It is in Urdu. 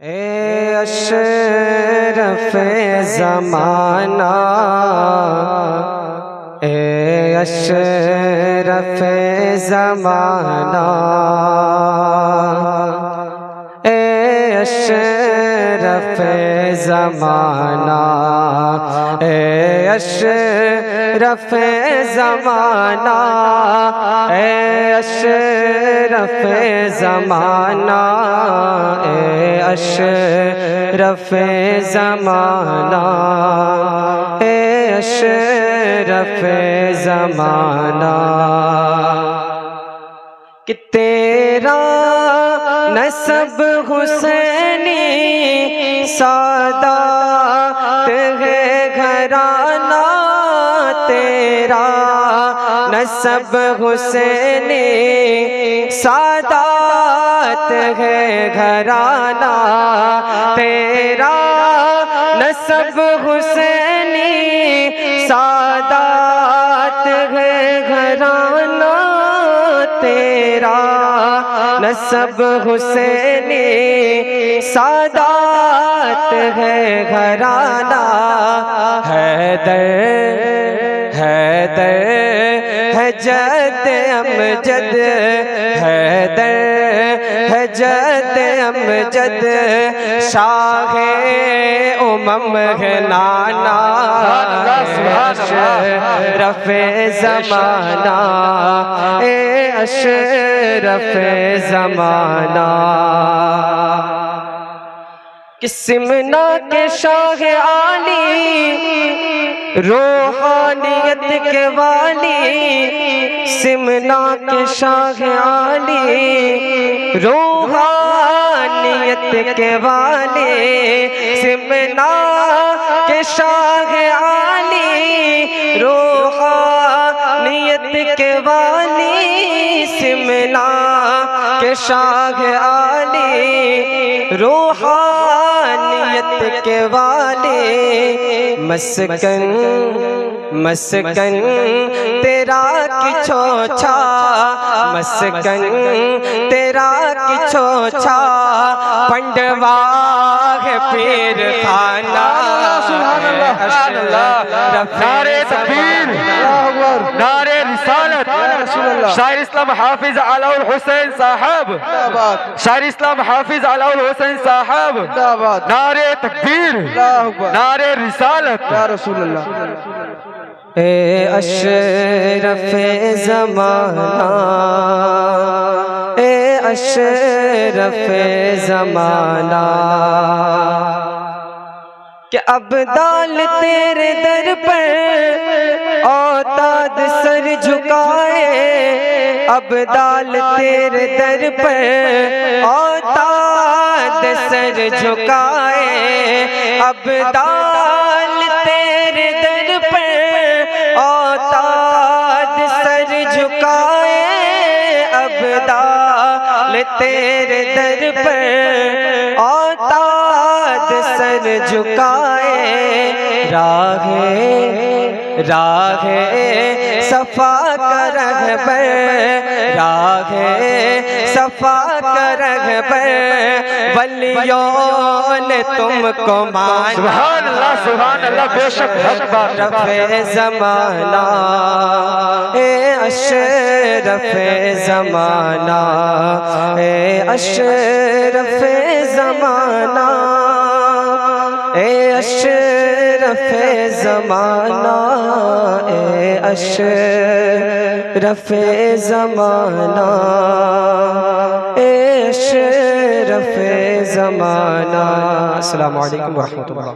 اے اشرف زمانہ، اے اشرف زمانہ، اے اشرف زمانہ، اے اشرف زمانہ، اے اشرف زمانہ، اے اشرف زمانہ، اے اشرف زمانہ، کہ تیرا نسب حسینی سادات ہے گھرانہ، تیرا نسب حسینی سادات ہے گھرانہ، تیرا نسب حسینی سادات ہے گھرانہ، تیرا نسب حسینی سادات ہے گھرانہ، حیدر حیدر ہے جد امجد، حیدر ہے جد امجد، شاہ امم ہے نانا، اشرف زمانہ، اے اشرف زمانہ، کہ سمنا کے شاہ عالی روحانیت کے والی، سمنا کے شاہ عالی روحانیت کے والی، سمنا کے شاہ عالی روحانیت کے والی، سمنا کے شاہ عالی روحانیت کے والی، مسکن مسکن تیرا کی چھوچھا، مسکن تیرا کی چھوچھا، پنڈوا ہے پیر خانہ، نعرہ تکبیر، نعرہ رسالت، شاعر اسلام حافظ علاء الحسین صاحب، شاعر اسلام حافظ علاء الحسین صاحب، نعرہ تکبیر، نعرہ رسالت، یا رسول اللہ۔ اے اشرف زمانہ، اے اشرف زمانہ، کہ ابدال تیرے در پر اوتاد سر جھکائے، ابدال تیرے در پر اوتاد سر جھکائے، ابدال تیرے در پر اوتاد سر جھکائے، ابدال تیرے در پر اوتاد سر جھکائے، راہ صفا کا رہبر، راہ صفا کا رہبر، ولیوں نے تم کو مانا، سبحان اللہ سبحان اللہ، بے شک حق بات، اشرف زمانہ، اے اشرف زمانہ، اے اشرف زمانہ، اے اشرف زمانہ، اے اشرف زمانہ، اے اشرف زمانہ۔ السلام علیکم ورحمۃ اللہ۔